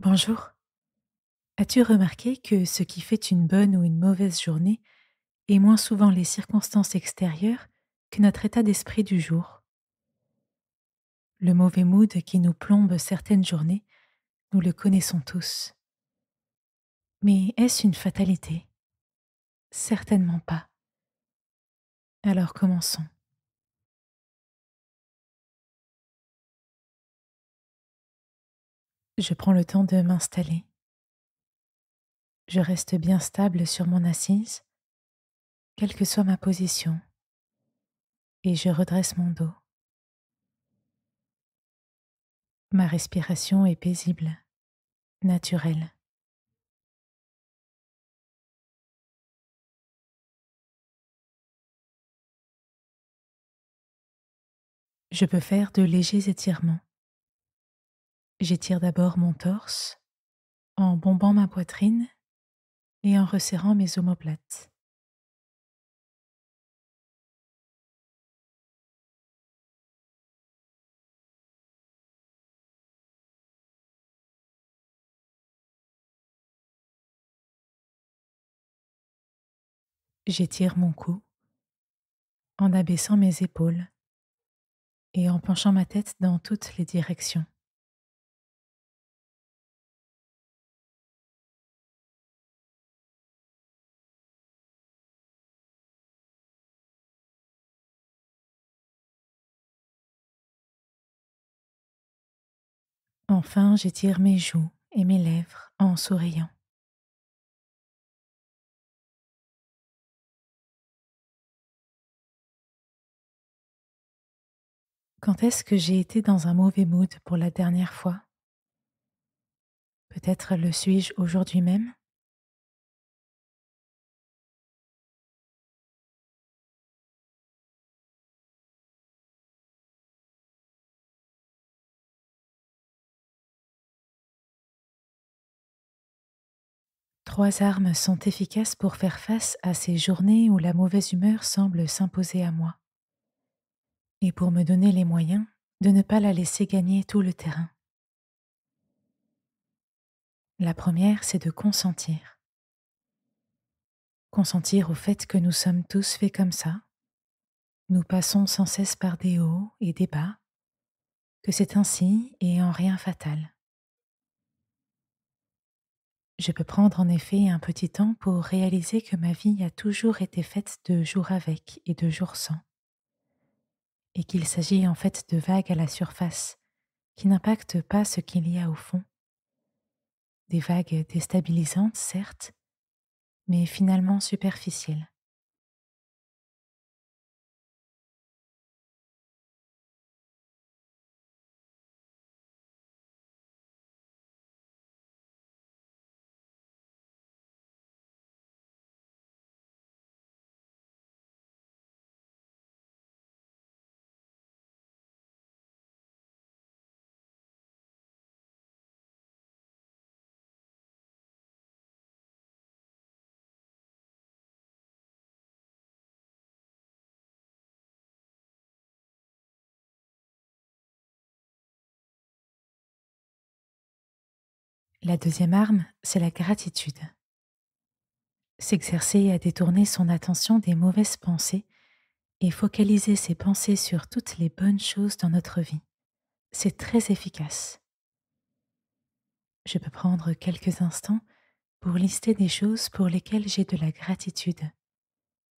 Bonjour. As-tu remarqué que ce qui fait une bonne ou une mauvaise journée est moins souvent les circonstances extérieures que notre état d'esprit du jour? Le mauvais mood qui nous plombe certaines journées, nous le connaissons tous. Mais est-ce une fatalité? Certainement pas. Alors commençons. Je prends le temps de m'installer. Je reste bien stable sur mon assise, quelle que soit ma position, et je redresse mon dos. Ma respiration est paisible, naturelle. Je peux faire de légers étirements. J'étire d'abord mon torse en bombant ma poitrine et en resserrant mes omoplates. J'étire mon cou en abaissant mes épaules et en penchant ma tête dans toutes les directions. Enfin, j'étire mes joues et mes lèvres en souriant. Quand est-ce que j'ai été dans un mauvais mood pour la dernière fois? Peut-être le suis-je aujourd'hui même? 3 armes sont efficaces pour faire face à ces journées où la mauvaise humeur semble s'imposer à moi et pour me donner les moyens de ne pas la laisser gagner tout le terrain. La première, c'est de consentir. Consentir au fait que nous sommes tous faits comme ça. Nous passons sans cesse par des hauts et des bas, que c'est ainsi et en rien fatal. Je peux prendre en effet un petit temps pour réaliser que ma vie a toujours été faite de jours avec et de jours sans, et qu'il s'agit en fait de vagues à la surface qui n'impactent pas ce qu'il y a au fond. Des vagues déstabilisantes, certes, mais finalement superficielles. La deuxième arme, c'est la gratitude. S'exercer à détourner son attention des mauvaises pensées et focaliser ses pensées sur toutes les bonnes choses dans notre vie. C'est très efficace. Je peux prendre quelques instants pour lister des choses pour lesquelles j'ai de la gratitude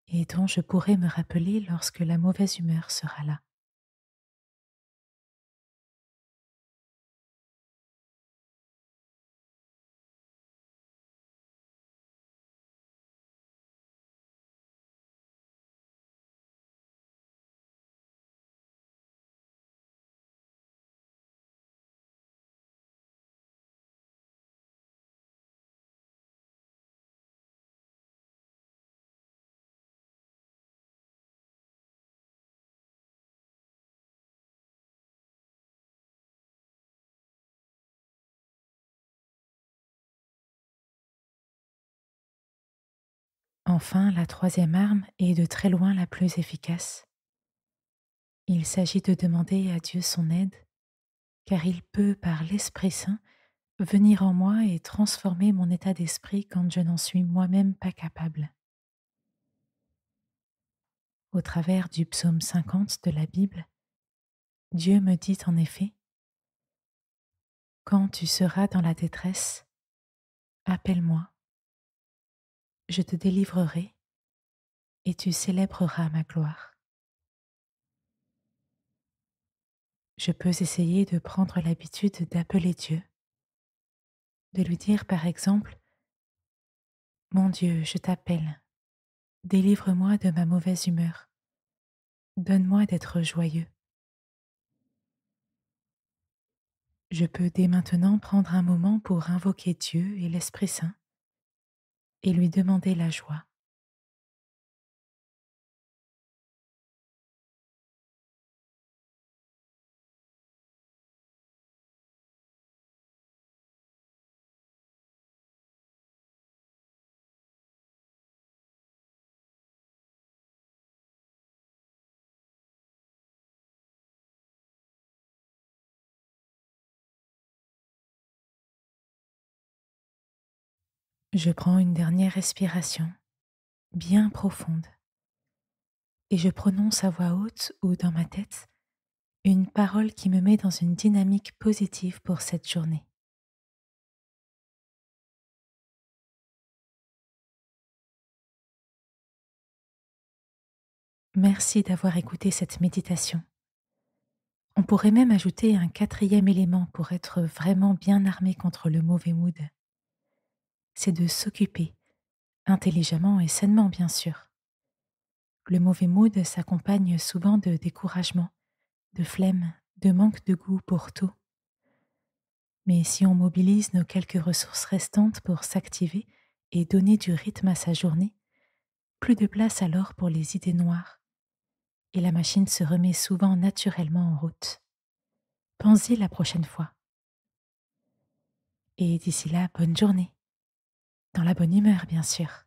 et dont je pourrai me rappeler lorsque la mauvaise humeur sera là. Enfin, la troisième arme est de très loin la plus efficace. Il s'agit de demander à Dieu son aide, car il peut, par l'Esprit Saint, venir en moi et transformer mon état d'esprit quand je n'en suis moi-même pas capable. Au travers du psaume 50 de la Bible, Dieu me dit en effet: Quand tu seras dans la détresse, appelle-moi, je te délivrerai et tu célébreras ma gloire. Je peux essayer de prendre l'habitude d'appeler Dieu, de lui dire par exemple: Mon Dieu, je t'appelle, délivre-moi de ma mauvaise humeur, donne-moi d'être joyeux. Je peux dès maintenant prendre un moment pour invoquer Dieu et l'Esprit Saint et lui demander la joie. Je prends une dernière respiration, bien profonde, et je prononce à voix haute ou dans ma tête une parole qui me met dans une dynamique positive pour cette journée. Merci d'avoir écouté cette méditation. On pourrait même ajouter un quatrième élément pour être vraiment bien armé contre le mauvais mood. C'est de s'occuper, intelligemment et sainement bien sûr. Le mauvais mood s'accompagne souvent de découragement, de flemme, de manque de goût pour tout. Mais si on mobilise nos quelques ressources restantes pour s'activer et donner du rythme à sa journée, plus de place alors pour les idées noires, et la machine se remet souvent naturellement en route. Pense-y la prochaine fois. Et d'ici là, bonne journée. Dans la bonne humeur, bien sûr.